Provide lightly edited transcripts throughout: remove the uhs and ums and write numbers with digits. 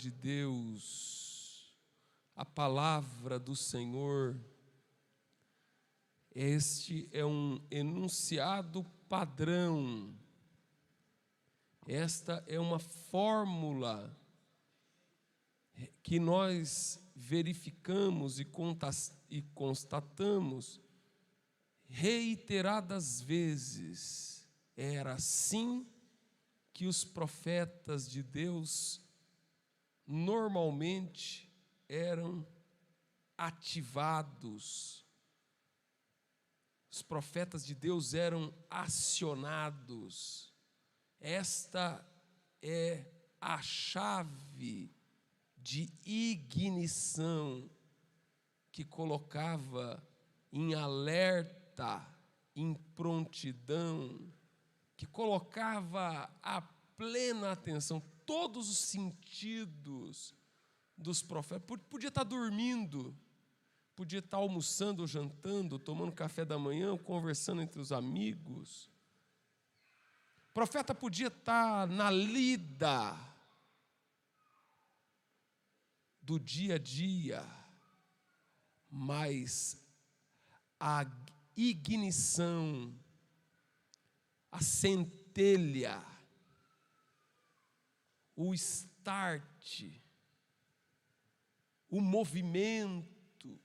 de Deus, a palavra do Senhor, este é um enunciado padrão. Esta é uma fórmula que nós verificamos e constatamos reiteradas vezes. Era assim que os profetas de Deus normalmente eram ativados. Os profetas de Deus eram acionados. Esta é a chave de ignição que colocava em alerta, em prontidão, que colocava a plena atenção, todos os sentidos dos profetas. Podia estar dormindo, podia estar almoçando, jantando, tomando café da manhã, conversando entre os amigos. O profeta podia estar na lida do dia a dia, mas a ignição, a centelha, o start, o movimento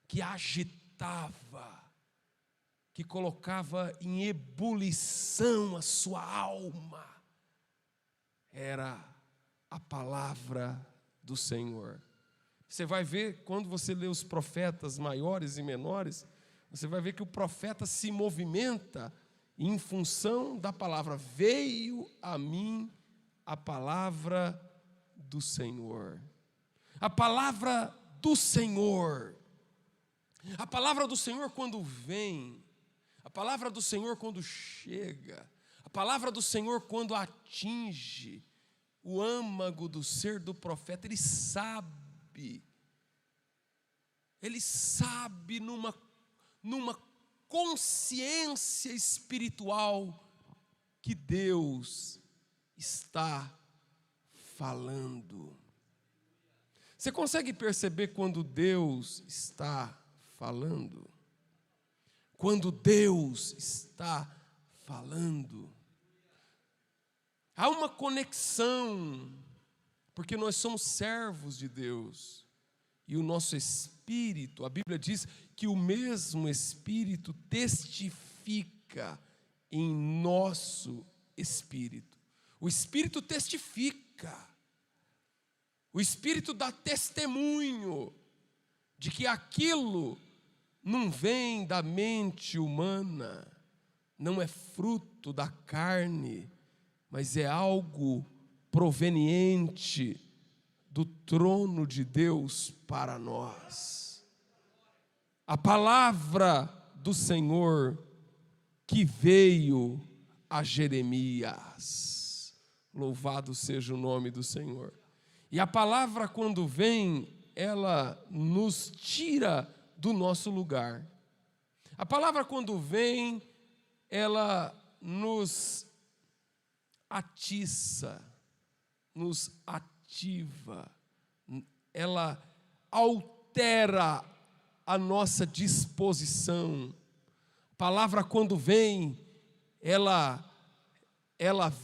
que agitava, que colocava em ebulição a sua alma, era a palavra do Senhor. Você vai ver, quando você lê os profetas maiores e menores, você vai ver que o profeta se movimenta em função da palavra. Veio a mim a palavra do Senhor. A palavra do Senhor. A palavra do Senhor quando vem, a palavra do Senhor quando chega, a palavra do Senhor quando atinge o âmago do ser do profeta, ele sabe numa consciência espiritual que Deus está falando. Você consegue perceber quando Deus está falando? Quando Deus está falando, há uma conexão, porque nós somos servos de Deus, e o nosso espírito, a Bíblia diz que o mesmo Espírito testifica em nosso espírito. O Espírito testifica, o Espírito dá testemunho de que aquilo não vem da mente humana, não é fruto da carne, mas é algo proveniente do trono de Deus para nós. A palavra do Senhor que veio a Jeremias. Louvado seja o nome do Senhor. E a palavra, quando vem, ela nos tira do nosso lugar. A palavra, quando vem, ela nos atiça, nos ativa, ela altera a nossa disposição. A palavra, quando vem, ela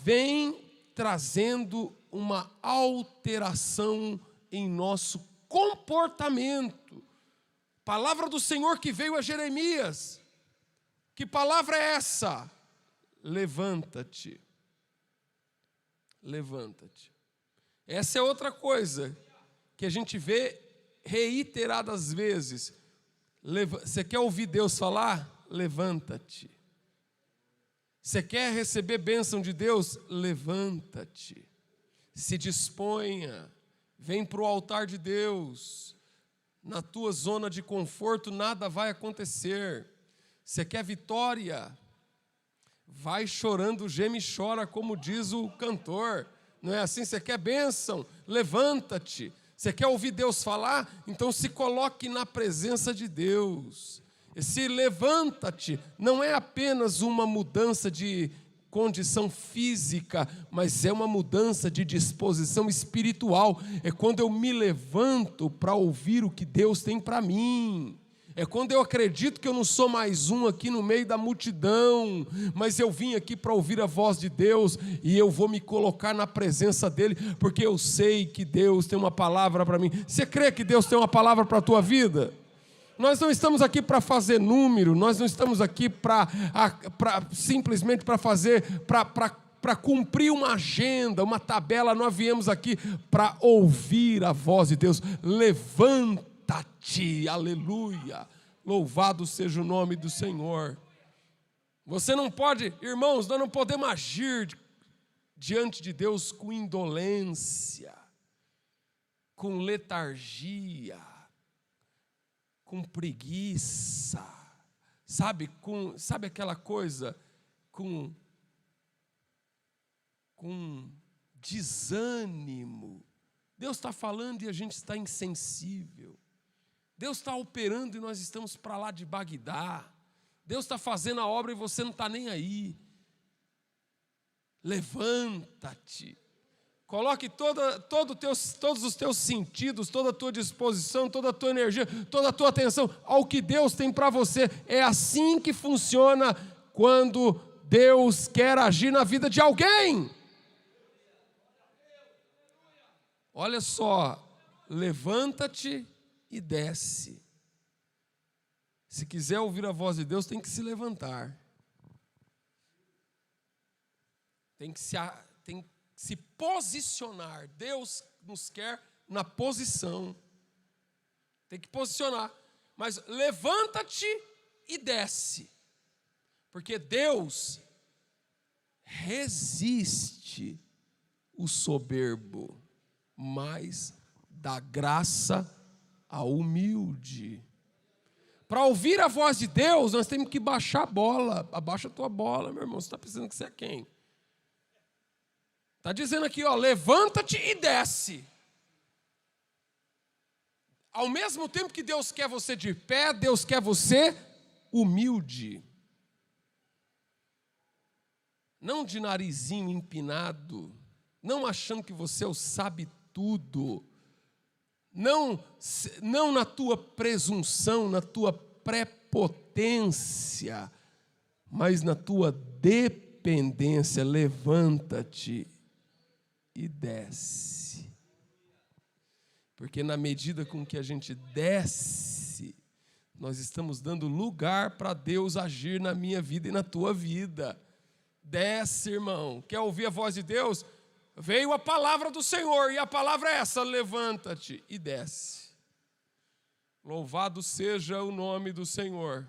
vem trazendo uma alteração em nosso comportamento. Palavra do Senhor que veio a Jeremias. Que palavra é essa? Levanta-te. Levanta-te. Essa é outra coisa que a gente vê reiteradas vezes. Você quer ouvir Deus falar? Levanta-te. Você quer receber bênção de Deus? Levanta-te. Se disponha. Vem para o altar de Deus. Na tua zona de conforto nada vai acontecer. Você quer vitória? Vai chorando, geme e chora, como diz o cantor. Não é assim? Você quer bênção? Levanta-te. Você quer ouvir Deus falar? Então se coloque na presença de Deus. Esse levanta-te não é apenas uma mudança de condição física, mas é uma mudança de disposição espiritual. É quando eu me levanto para ouvir o que Deus tem para mim. É quando eu acredito que eu não sou mais um aqui no meio da multidão, mas eu vim aqui para ouvir a voz de Deus e eu vou me colocar na presença dEle, porque eu sei que Deus tem uma palavra para mim. Você crê que Deus tem uma palavra para a tua vida? Nós não estamos aqui para fazer número, nós não estamos aqui simplesmente para fazer, para cumprir uma agenda, uma tabela. Nós viemos aqui para ouvir a voz de Deus. Levanta-te, aleluia, louvado seja o nome do Senhor. Você não pode, irmãos, nós não podemos agir diante de Deus com indolência, com letargia, com preguiça, sabe aquela coisa, com desânimo. Deus está falando e a gente está insensível. Deus está operando e nós estamos para lá de Bagdá. Deus está fazendo a obra e você não está nem aí. Levanta-te. Coloque todos os teus sentidos, toda a tua disposição, toda a tua energia, toda a tua atenção ao que Deus tem para você. É assim que funciona quando Deus quer agir na vida de alguém. Olha só, levanta-te e desce. Se quiser ouvir a voz de Deus, tem que se levantar. Tem que se posicionar. Deus nos quer na posição. Tem que posicionar. Mas levanta-te e desce. Porque Deus resiste o soberbo, mas dá graça ao humilde. Para ouvir a voz de Deus, nós temos que baixar a bola. Abaixa a tua bola, meu irmão. Você está pensando que você é quem? Está dizendo aqui, ó, levanta-te e desce. Ao mesmo tempo que Deus quer você de pé, Deus quer você humilde. Não de narizinho empinado, não achando que você o sabe tudo, não na tua presunção, na tua prepotência, mas na tua dependência. Levanta-te e desce. Porque na medida com que a gente desce, nós estamos dando lugar para Deus agir na minha vida e na tua vida. Desce, irmão. Quer ouvir a voz de Deus? Veio a palavra do Senhor, e a palavra é essa: levanta-te e desce. Louvado seja o nome do Senhor.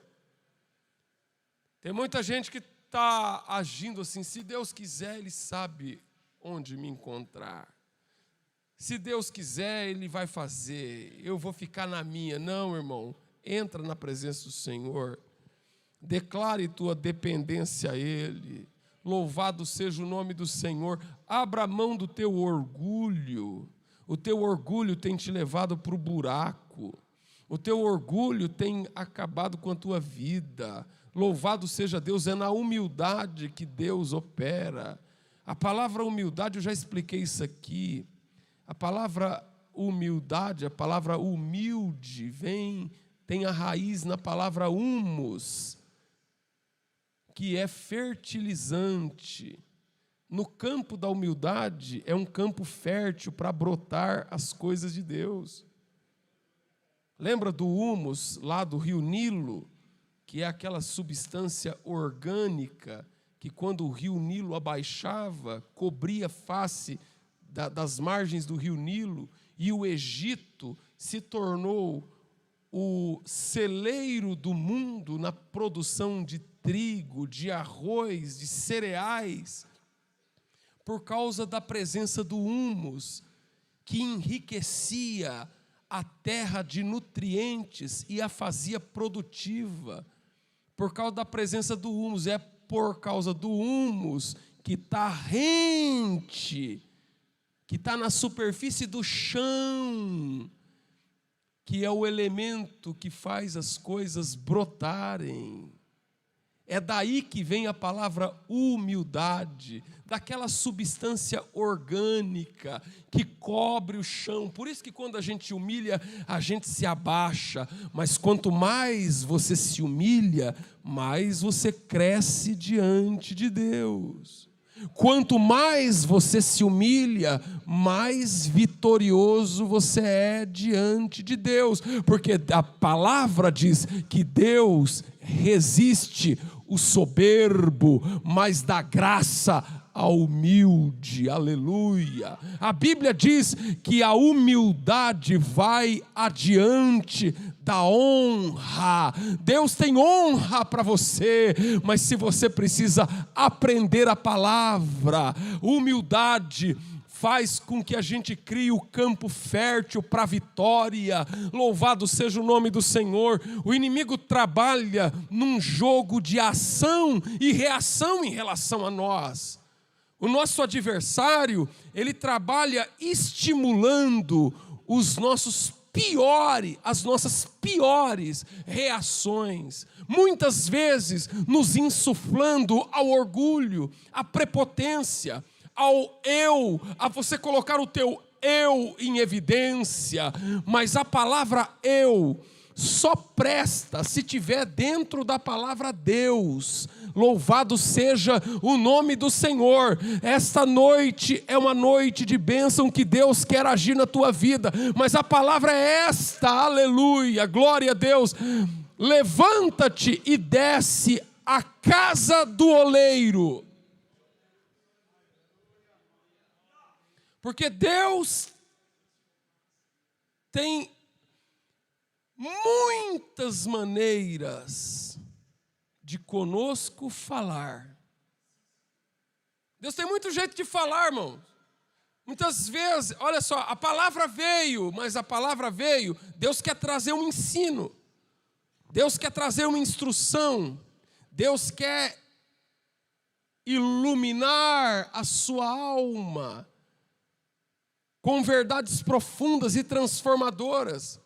Tem muita gente que está agindo assim: se Deus quiser, Ele sabe onde me encontrar. Se Deus quiser, Ele vai fazer, eu vou ficar na minha. Não, irmão, entra na presença do Senhor, declare tua dependência a Ele. Louvado seja o nome do Senhor. Abra a mão do teu orgulho. O teu orgulho tem te levado para o buraco. O teu orgulho tem acabado com a tua vida. Louvado seja Deus, é na humildade que Deus opera. A palavra humildade, eu já expliquei isso aqui. A palavra humildade, a palavra humilde, tem a raiz na palavra humus, que é fertilizante. No campo da humildade, é um campo fértil para brotar as coisas de Deus. Lembra do humus lá do rio Nilo, que é aquela substância orgânica que, quando o rio Nilo abaixava, cobria a face das margens do rio Nilo, e o Egito se tornou o celeiro do mundo na produção de trigo, de arroz, de cereais, por causa da presença do humus, que enriquecia a terra de nutrientes e a fazia produtiva. Por causa da presença do humus, é por causa do humus que está rente, que está na superfície do chão, que é o elemento que faz as coisas brotarem. É daí que vem a palavra humildade, daquela substância orgânica que cobre o chão. Por isso que quando a gente humilha, a gente se abaixa. Mas quanto mais você se humilha, mais você cresce diante de Deus. Quanto mais você se humilha, mais vitorioso você é diante de Deus. Porque a palavra diz que Deus resiste o soberbo, mas dá graça ao humilde. Aleluia. A Bíblia diz que a humildade vai adiante da honra. Deus tem honra para você, mas se você precisa aprender a palavra, humildade faz com que a gente crie o campo fértil para a vitória. Louvado seja o nome do Senhor. O inimigo trabalha num jogo de ação e reação em relação a nós. O nosso adversário, ele trabalha estimulando as nossas piores reações. Muitas vezes nos insuflando ao orgulho, à prepotência, ao eu, a você colocar o teu eu em evidência. Mas a palavra eu só presta se tiver dentro da palavra Deus. Louvado seja o nome do Senhor. Esta noite é uma noite de bênção que Deus quer agir na tua vida, mas a palavra é esta, aleluia, glória a Deus. Levanta-te e desce à casa do oleiro. Porque Deus tem muitas maneiras de conosco falar. Deus tem muito jeito de falar, irmão. Muitas vezes, olha só, a palavra veio, mas a palavra veio, Deus quer trazer um ensino. Deus quer trazer uma instrução. Deus quer iluminar a sua alma com verdades profundas e transformadoras.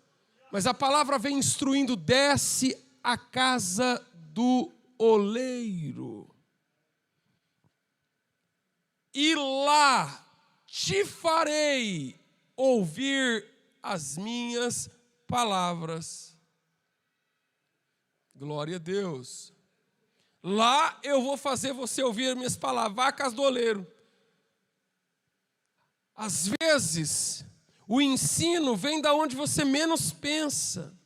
Mas a palavra vem instruindo: desce à casa do oleiro, e lá te farei ouvir as minhas palavras. Glória a Deus. Lá eu vou fazer você ouvir as minhas palavras. Vá à casa do oleiro. Às vezes, o ensino vem da onde você menos pensa.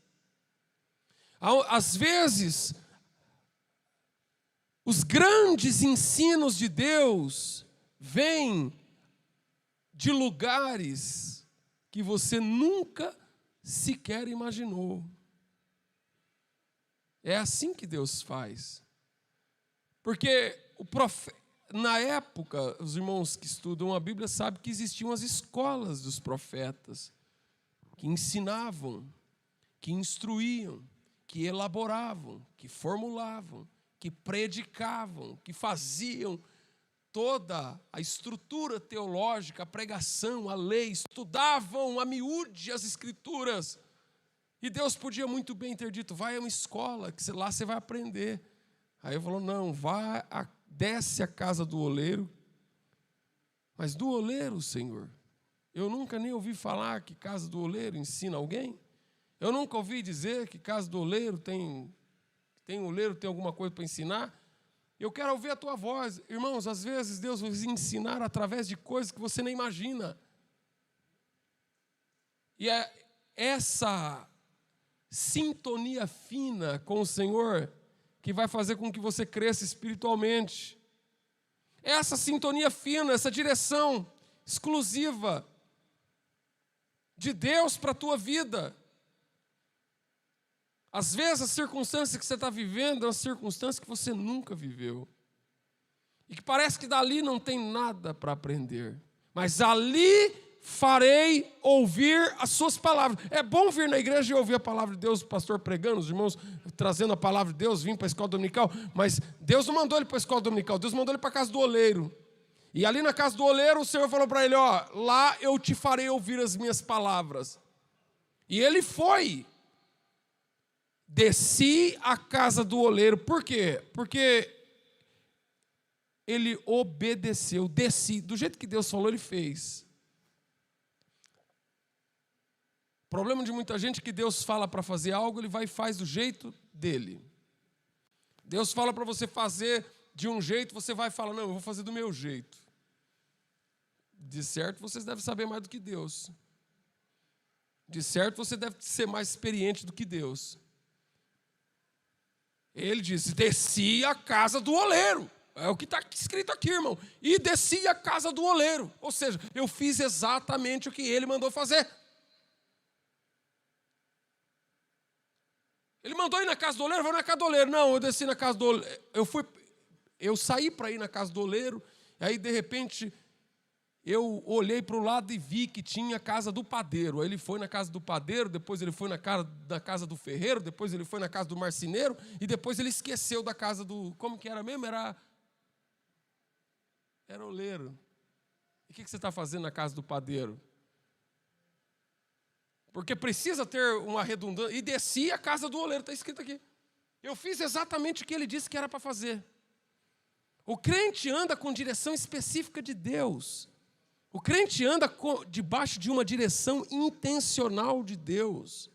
Às vezes, os grandes ensinos de Deus vêm de lugares que você nunca sequer imaginou. É assim que Deus faz. Porque na época, os irmãos que estudam a Bíblia sabem que existiam as escolas dos profetas, que ensinavam, que instruíam, que elaboravam, que formulavam, que predicavam, que faziam toda a estrutura teológica, a pregação, a lei, estudavam a miúde as escrituras. E Deus podia muito bem ter dito: vai a uma escola, que lá você vai aprender. Aí ele falou: não, desce à casa do oleiro. Mas do oleiro, Senhor, eu nunca nem ouvi falar que casa do oleiro ensina alguém. Eu nunca ouvi dizer que casa do oleiro tem oleiro, tem alguma coisa para ensinar. Eu quero ouvir a tua voz. Irmãos, às vezes Deus vai ensinar através de coisas que você nem imagina. E é essa sintonia fina com o Senhor que vai fazer com que você cresça espiritualmente. É essa sintonia fina, essa direção exclusiva de Deus para a tua vida. Às vezes a circunstância que você está vivendo é uma circunstância que você nunca viveu. E que parece que dali não tem nada para aprender. Mas ali farei ouvir as suas palavras. É bom vir na igreja e ouvir a palavra de Deus, o pastor pregando, os irmãos trazendo a palavra de Deus, vir para a escola dominical. Mas Deus não mandou ele para a escola dominical, Deus mandou ele para a casa do oleiro. E ali na casa do oleiro o Senhor falou para ele: ó, lá eu te farei ouvir as minhas palavras. E ele foi. Desci à casa do oleiro. Por quê? Porque ele obedeceu, desci. Do jeito que Deus falou, ele fez. O problema de muita gente é que Deus fala para fazer algo, ele vai e faz do jeito dele. Deus fala para você fazer de um jeito, você vai e fala, não, eu vou fazer do meu jeito. De certo, vocês devem saber mais do que Deus. De certo, você deve ser mais experiente do que Deus. Ele disse, desci à casa do oleiro. É o que está escrito aqui, irmão. E desci à casa do oleiro. Ou seja, eu fiz exatamente o que ele mandou fazer. Ele mandou ir na casa do oleiro, eu vou na casa do oleiro. Não, eu desci na casa do oleiro. Eu saí para ir na casa do oleiro, e aí, de repente, eu olhei para o lado e vi que tinha a casa do padeiro. Aí ele foi na casa do padeiro, depois ele foi na casa do ferreiro, depois ele foi na casa do marceneiro, e depois ele esqueceu da casa do... Como que era mesmo? Era oleiro. E o que você está fazendo na casa do padeiro? Porque precisa ter uma redundância. E desci a casa do oleiro, está escrito aqui. Eu fiz exatamente o que ele disse que era para fazer. O crente anda com direção específica de Deus. O crente anda debaixo de uma direção intencional de Deus.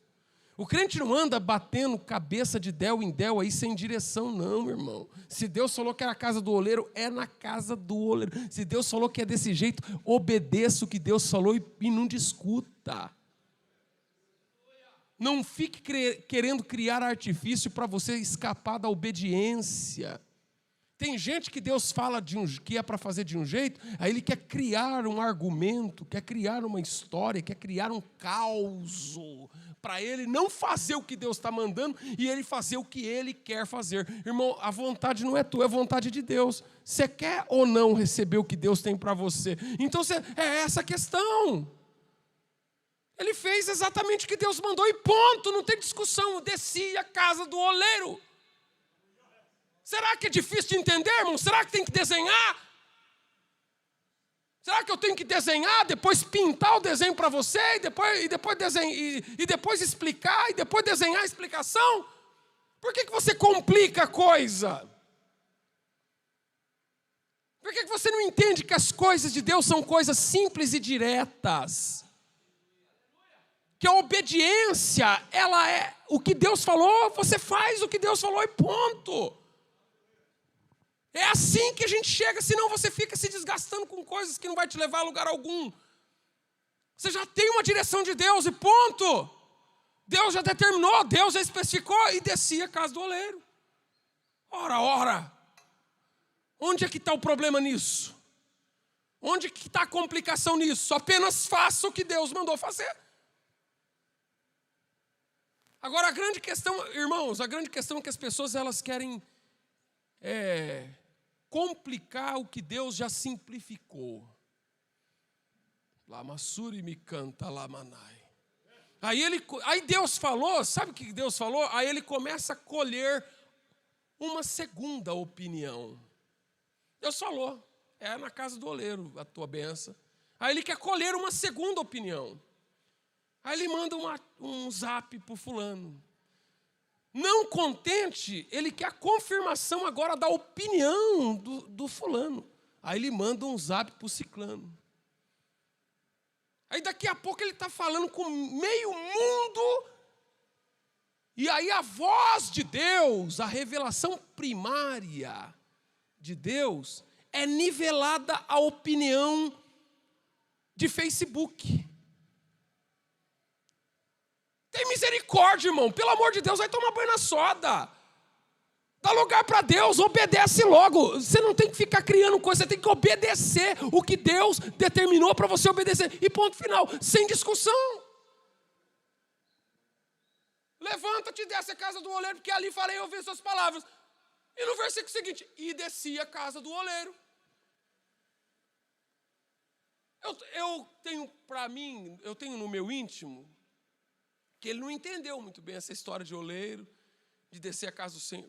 O crente não anda batendo cabeça de del em del aí sem direção, não, irmão. Se Deus falou que era a casa do oleiro, é na casa do oleiro. Se Deus falou que é desse jeito, obedeça o que Deus falou e não discuta. Não fique querendo criar artifício para você escapar da obediência. Tem gente que Deus fala que é para fazer de um jeito, aí ele quer criar um argumento, quer criar uma história, quer criar um caos, para ele não fazer o que Deus está mandando e ele fazer o que ele quer fazer. Irmão, a vontade não é tua, é a vontade de Deus. Você quer ou não receber o que Deus tem para você? Então é essa a questão. Ele fez exatamente o que Deus mandou e ponto, não tem discussão. Desci a casa do oleiro. Será que é difícil de entender, irmão? Será que tem que desenhar? Será que eu tenho que desenhar, depois pintar o desenho para você, e depois explicar, e depois desenhar a explicação? Por que você complica a coisa? Por que você não entende que as coisas de Deus são coisas simples e diretas? Que a obediência, ela é o que Deus falou, você faz o que Deus falou e ponto. É assim que a gente chega, senão você fica se desgastando com coisas que não vai te levar a lugar algum. Você já tem uma direção de Deus e ponto. Deus já determinou, Deus já especificou e descia a casa do oleiro. Ora. Onde é que está o problema nisso? Onde que está a complicação nisso? Apenas faça o que Deus mandou fazer. Agora, a grande questão, irmãos, é que as pessoas elas querem complicar o que Deus já simplificou. Lamassuri me canta lamanai. Aí Deus falou, sabe o que Deus falou? Aí ele começa a colher uma segunda opinião. Deus falou, é na casa do oleiro a tua benção. Aí ele quer colher uma segunda opinião. Aí ele manda um zap para o fulano. Não contente, ele quer a confirmação agora da opinião do fulano. Aí ele manda um zap para o ciclano. Aí daqui a pouco ele está falando com meio mundo. E aí a voz de Deus, a revelação primária de Deus, é nivelada à opinião de Facebook. Tem misericórdia, irmão. Pelo amor de Deus, vai tomar banho na soda. Dá lugar para Deus, obedece logo. Você não tem que ficar criando coisa, você tem que obedecer o que Deus determinou para você obedecer. E ponto final, sem discussão. Levanta-te e desce a casa do oleiro, porque ali farei ouvir suas palavras. E no versículo seguinte, e desci a casa do oleiro. Eu tenho para mim, eu tenho no meu íntimo, que ele não entendeu muito bem essa história de oleiro, de descer a casa do Senhor.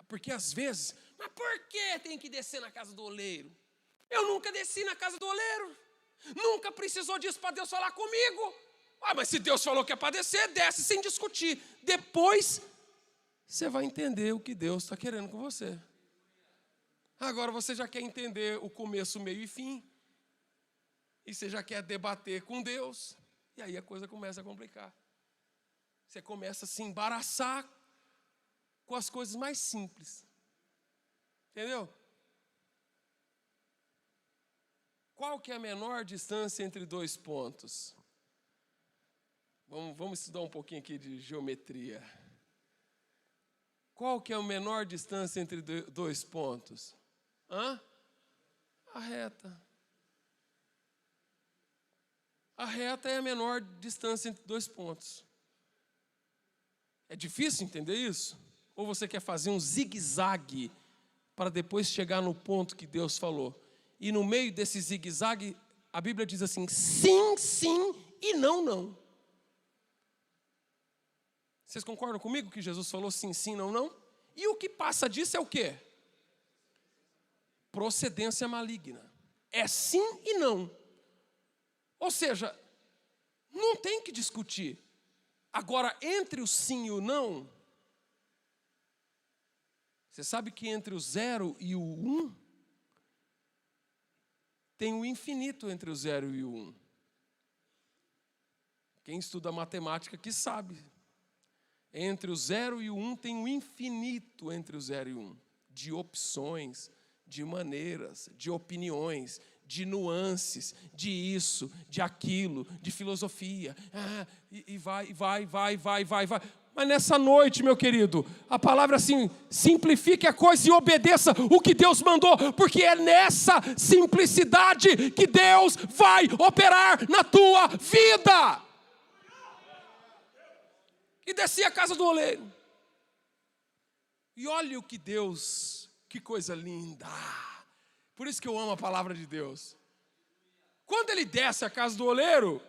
Porque às vezes, mas por que tem que descer na casa do oleiro? Eu nunca desci na casa do oleiro. Nunca precisou disso para Deus falar comigo. Mas se Deus falou que é para descer, desce sem discutir. Depois você vai entender o que Deus está querendo com você. Agora você já quer entender o começo, meio e fim, e você já quer debater com Deus, e aí a coisa começa a complicar. Você começa a se embaraçar com as coisas mais simples. Entendeu? Qual que é a menor distância entre dois pontos? Vamos estudar um pouquinho aqui de geometria. Qual que é a menor distância entre dois pontos? A reta. A reta é a menor distância entre dois pontos. É difícil entender isso? Ou você quer fazer um zigue-zague para depois chegar no ponto que Deus falou? E no meio desse zigue-zague, a Bíblia diz assim, sim, sim e não, não. Vocês concordam comigo que Jesus falou sim, sim, não, não? E o que passa disso é o quê? Procedência maligna. É sim e não. Ou seja, não tem que discutir. Agora, entre o sim e o não, você sabe que entre o 0 e o 1, tem o infinito entre o 0 e o 1. Quem estuda matemática que sabe. Entre o 0 e o 1 tem o infinito entre o 0 e o 1. De opções, de maneiras, de opiniões, de nuances, de isso, de aquilo, de filosofia. E vai. Mas nessa noite, meu querido, a palavra assim, simplifique a coisa e obedeça o que Deus mandou, porque é nessa simplicidade que Deus vai operar na tua vida. E desci a casa do oleiro. E olha o que Deus, que coisa linda. Por isso que eu amo a palavra de Deus. Quando ele desce a casa do oleiro,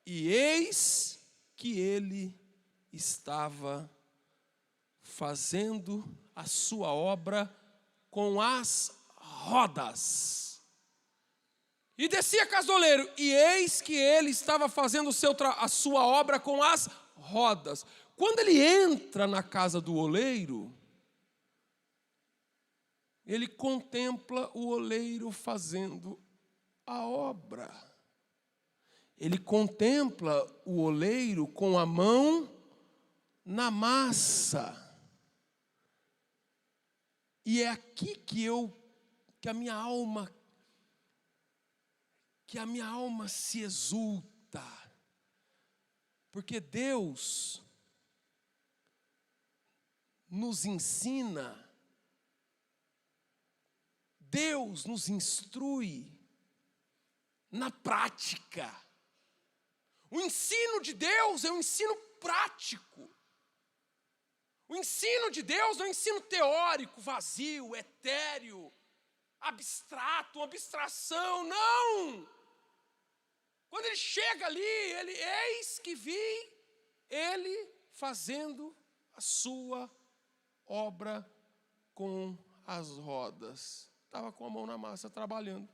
e eis que ele estava fazendo a sua obra com as rodas. E desci a casa do oleiro, e eis que ele estava fazendo a sua obra com as rodas. Quando ele entra na casa do oleiro, ele contempla o oleiro fazendo a obra. Ele contempla o oleiro com a mão na massa. E é aqui que a minha alma se exulta. Porque Deus nos ensina, Deus nos instrui na prática. O ensino de Deus é um ensino prático. O ensino de Deus não é um ensino teórico, vazio, etéreo, abstrato, uma abstração, não. Quando ele chega ali, eis que vi ele fazendo a sua obra com as rodas. Estava com a mão na massa, trabalhando.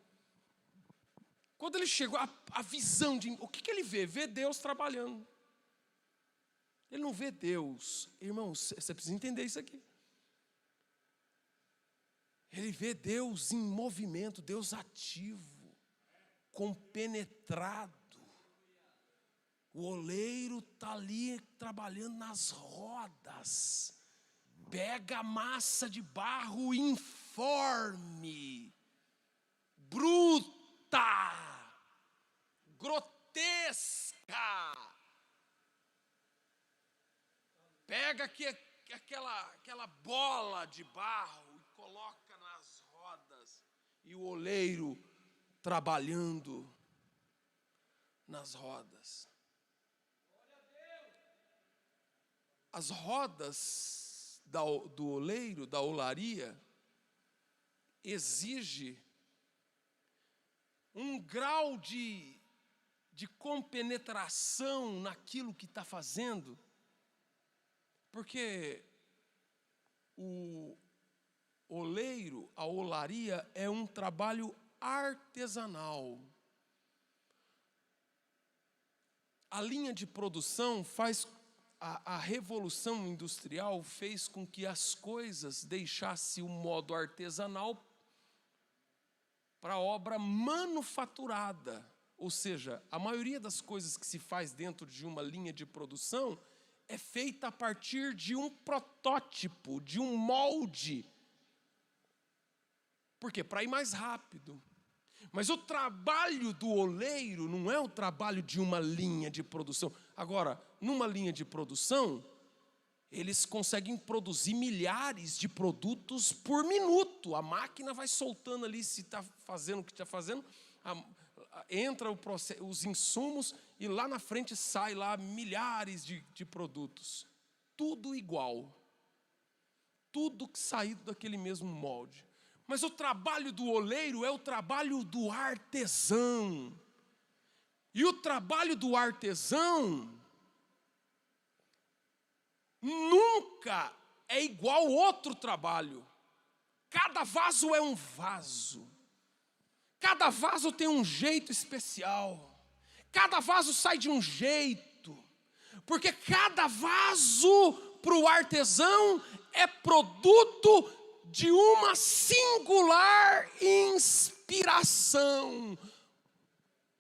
Quando ele chegou, a visão de... O que ele vê? Vê Deus trabalhando. Ele não vê Deus. Irmãos, você precisa entender isso aqui. Ele vê Deus em movimento, Deus ativo, compenetrado. O oleiro está ali trabalhando nas rodas. Pega a massa de barro informe, bruta, grotesca. Pega aquela bola de barro e coloca nas rodas. E o oleiro trabalhando nas rodas. As rodas do oleiro, da olaria, exige um grau de compenetração naquilo que está fazendo, porque o oleiro, a olaria, é um trabalho artesanal. A linha de produção faz a revolução industrial fez com que as coisas deixassem o modo artesanal para a obra manufaturada. Ou seja, a maioria das coisas que se faz dentro de uma linha de produção é feita a partir de um protótipo, de um molde. Por quê? Para ir mais rápido. Mas o trabalho do oleiro não é o trabalho de uma linha de produção. Agora, numa linha de produção, eles conseguem produzir milhares de produtos por minuto. A máquina vai soltando ali, se está fazendo o que está fazendo, entra os insumos e lá na frente sai lá milhares de produtos. Tudo igual. Tudo saído daquele mesmo molde. Mas o trabalho do oleiro é o trabalho do artesão. E o trabalho do artesão nunca é igual ao outro trabalho. Cada vaso é um vaso. Cada vaso tem um jeito especial. Cada vaso sai de um jeito. Porque cada vaso para o artesão é produto de uma singular inspiração.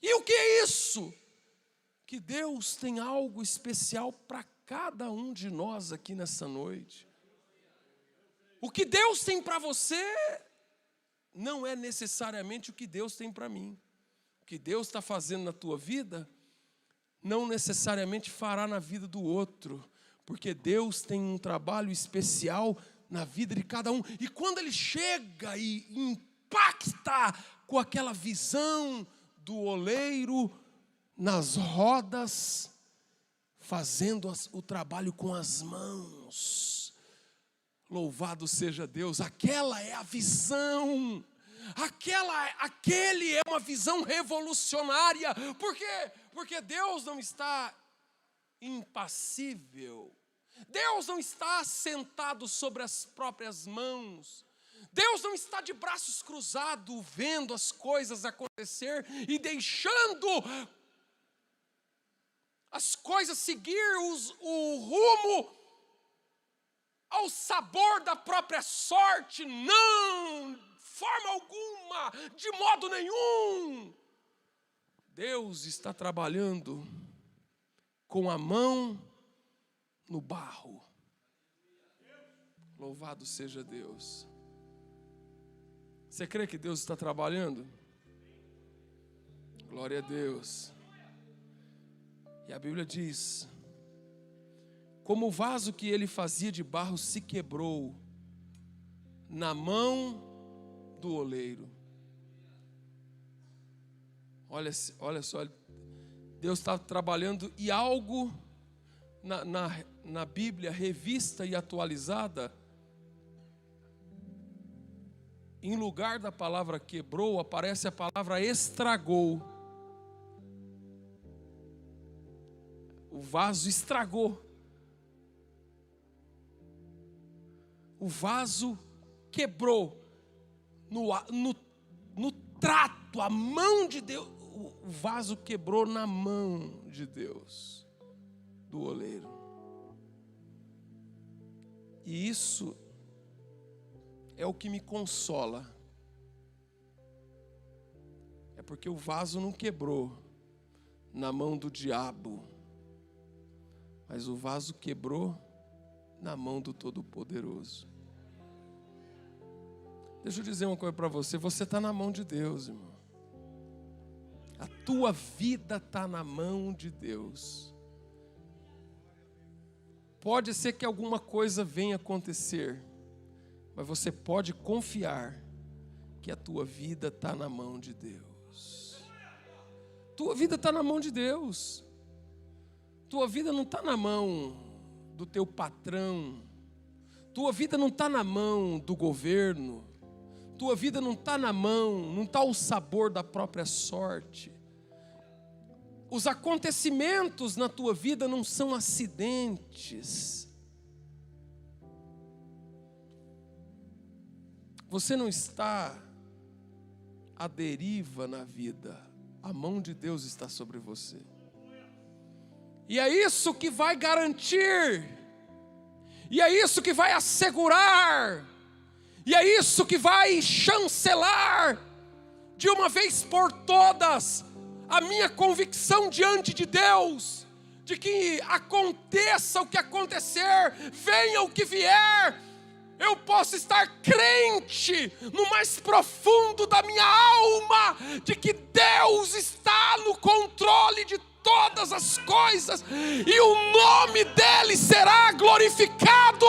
E o que é isso? Que Deus tem algo especial para cada um de nós aqui nessa noite. O que Deus tem para você não é necessariamente o que Deus tem para mim. O que Deus está fazendo na tua vida não necessariamente fará na vida do outro, porque Deus tem um trabalho especial na vida de cada um. E quando Ele chega e impacta com aquela visão do oleiro nas rodas, fazendo o trabalho com as mãos. Louvado seja Deus, aquela é a visão. Aquele é uma visão revolucionária. Por quê? Porque Deus não está impassível. Deus não está sentado sobre as próprias mãos. Deus não está de braços cruzados, vendo as coisas acontecer e deixando as coisas seguir o rumo ao sabor da própria sorte. Não, de forma alguma, de modo nenhum. Deus está trabalhando com a mão no barro. Louvado seja Deus. Você crê que Deus está trabalhando? Glória a Deus. E a Bíblia diz: como o vaso que ele fazia de barro se quebrou na mão do oleiro. Olha só, Deus está trabalhando e algo na Bíblia revista e atualizada, em lugar da palavra quebrou, aparece a palavra estragou. O vaso estragou. O vaso quebrou. No trato, a mão de Deus. O vaso quebrou na mão de Deus, do oleiro. E isso é o que me consola. É porque o vaso não quebrou na mão do diabo, mas o vaso quebrou na mão do Todo-Poderoso. Deixa eu dizer uma coisa para você. Você está na mão de Deus, irmão. A tua vida está na mão de Deus. Pode ser que alguma coisa venha acontecer, mas você pode confiar que a tua vida está na mão de Deus. Tua vida está na mão de Deus. Tua vida não está na mão do teu patrão. Tua vida não está na mão do governo. Tua vida não está na mão, não está o sabor da própria sorte. Os acontecimentos na tua vida não são acidentes. Você não está à deriva na vida. A mão de Deus está sobre você. E é isso que vai garantir, e é isso que vai assegurar, e é isso que vai chancelar, de uma vez por todas, a minha convicção diante de Deus, de que aconteça o que acontecer, venha o que vier, eu posso estar crente no mais profundo da minha alma, de que Deus está no controle de todas as coisas, e o nome dele será glorificado.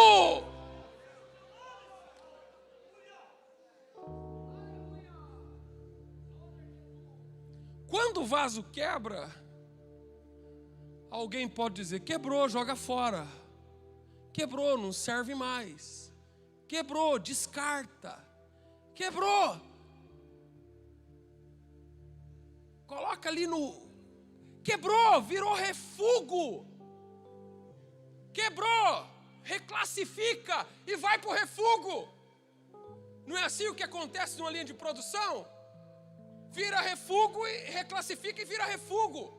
Quando o vaso quebra, alguém pode dizer: quebrou, joga fora. Quebrou, não serve mais. Quebrou, descarta. Quebrou. Coloca ali no... Quebrou, virou refúgio. Quebrou, reclassifica e vai para o refúgio. Não é assim o que acontece numa linha de produção? Vira refúgio e reclassifica e vira refúgio.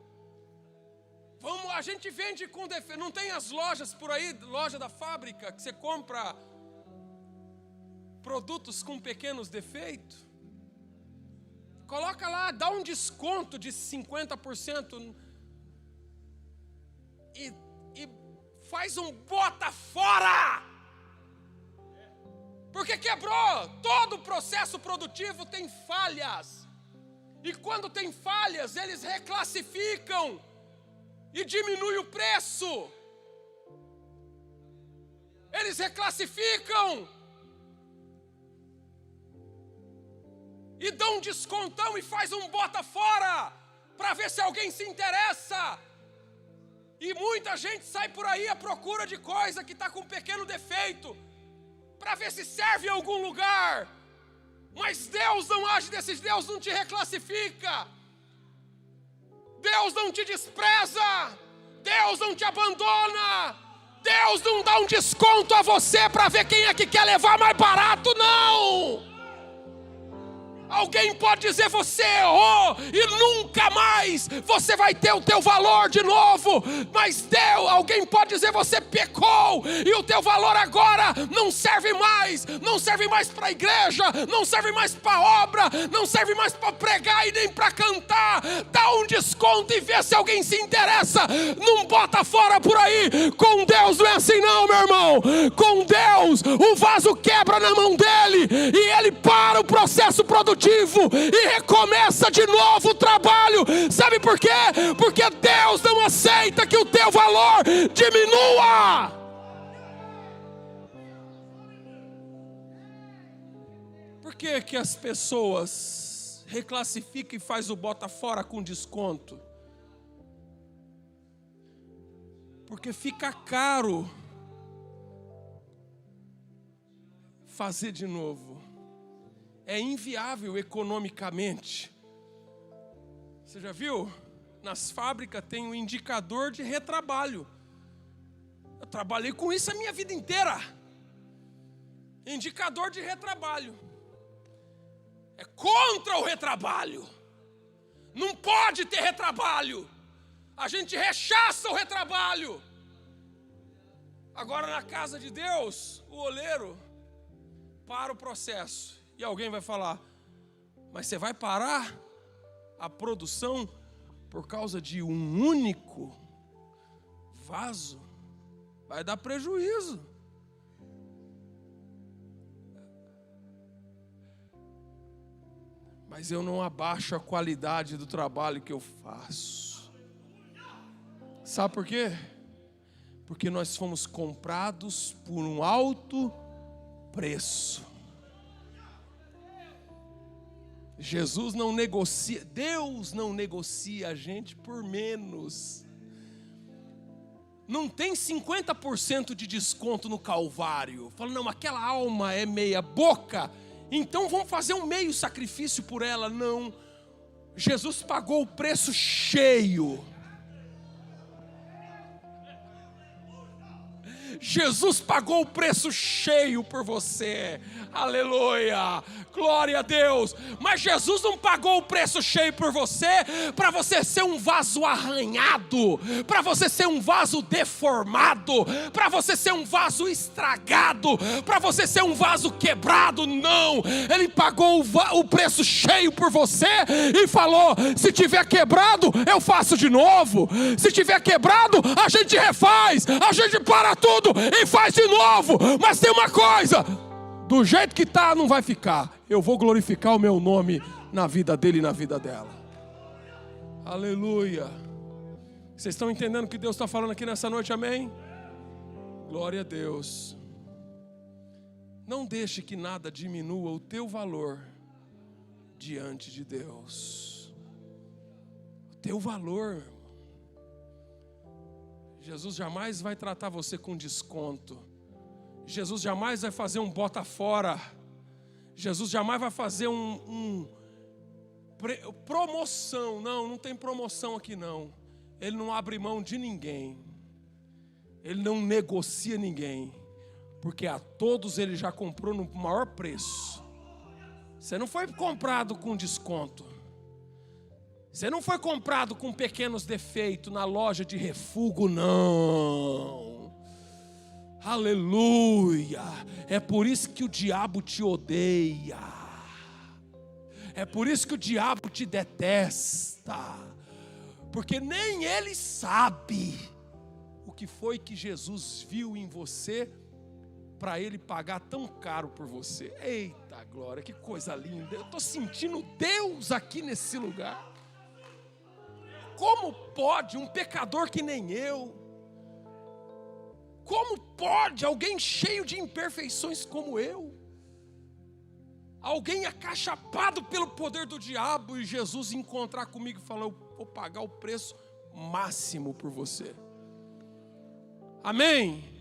A gente vende com defeito. Não tem as lojas por aí, loja da fábrica, que você compra produtos com pequenos defeitos? Coloca lá, dá um desconto de 50% e faz um bota fora. Porque quebrou. Todo o processo produtivo tem falhas. E quando tem falhas, eles reclassificam e diminuem o preço. Eles reclassificam e dão um descontão e faz um bota fora, para ver se alguém se interessa. E muita gente sai por aí à procura de coisa que está com um pequeno defeito, para ver se serve em algum lugar. Mas Deus não age desses, Deus não te reclassifica, Deus não te despreza, Deus não te abandona, Deus não dá um desconto a você para ver quem é que quer levar mais barato, não. Alguém pode dizer: você errou e nunca mais você vai ter o teu valor de novo. Mas Deus, alguém pode dizer: você pecou e o teu valor agora não serve mais. Não serve mais para a igreja, não serve mais para a obra, não serve mais para pregar e nem para cantar. Dá um desconto e vê se alguém se interessa. Não bota fora por aí. Com Deus não é assim não, meu irmão. Com Deus o vaso quebra na mão dele e ele para o processo produtivo e recomeça de novo o trabalho. Sabe por quê? Porque Deus não aceita que o teu valor diminua. Por que as pessoas reclassificam e faz o bota fora com desconto? Porque fica caro fazer de novo. É inviável economicamente. Você já viu? Nas fábricas tem um indicador de retrabalho. Eu trabalhei com isso a minha vida inteira. Indicador de retrabalho. É contra o retrabalho. Não pode ter retrabalho. A gente rechaça o retrabalho. Agora na casa de Deus, o oleiro para o processo. E alguém vai falar: mas você vai parar a produção por causa de um único vaso? Vai dar prejuízo. Mas eu não abaixo a qualidade do trabalho que eu faço. Sabe por quê? Porque nós fomos comprados por um alto preço. Jesus não negocia, Deus não negocia a gente por menos. Não tem 50% de desconto no Calvário. Fala: não, aquela alma é meia boca, então vamos fazer um meio sacrifício por ela. Não, Jesus pagou o preço cheio. Jesus pagou o preço cheio por você. Aleluia, glória a Deus. Mas Jesus não pagou o preço cheio por você para você ser um vaso arranhado, para você ser um vaso deformado, para você ser um vaso estragado, para você ser um vaso quebrado. Não, Ele pagou o preço cheio por você e falou: se tiver quebrado, eu faço de novo. Se tiver quebrado, a gente refaz, a gente para tudo e faz de novo. Mas tem uma coisa: do jeito que está não vai ficar. Eu vou glorificar o meu nome na vida dele e na vida dela. Aleluia. Vocês estão entendendo o que Deus está falando aqui nessa noite, amém? Glória a Deus. Não deixe que nada diminua o teu valor diante de Deus. O teu valor, meu irmão. Jesus jamais vai tratar você com desconto. Jesus jamais vai fazer um bota fora. Jesus jamais vai fazer promoção. Não tem promoção aqui não. Ele não abre mão de ninguém. Ele não negocia ninguém. Porque a todos ele já comprou no maior preço. Você não foi comprado com desconto. Você não foi comprado com pequenos defeitos na loja de refúgio, não. Aleluia. É por isso que o diabo te odeia. É por isso que o diabo te detesta. Porque nem ele sabe o que foi que Jesus viu em você para ele pagar tão caro por você. Eita glória, que coisa linda. Eu estou sentindo Deus aqui nesse lugar. Como pode um pecador que nem eu? Como pode alguém cheio de imperfeições como eu? Alguém acachapado pelo poder do diabo e Jesus encontrar comigo e falar: eu vou pagar o preço máximo por você. Amém?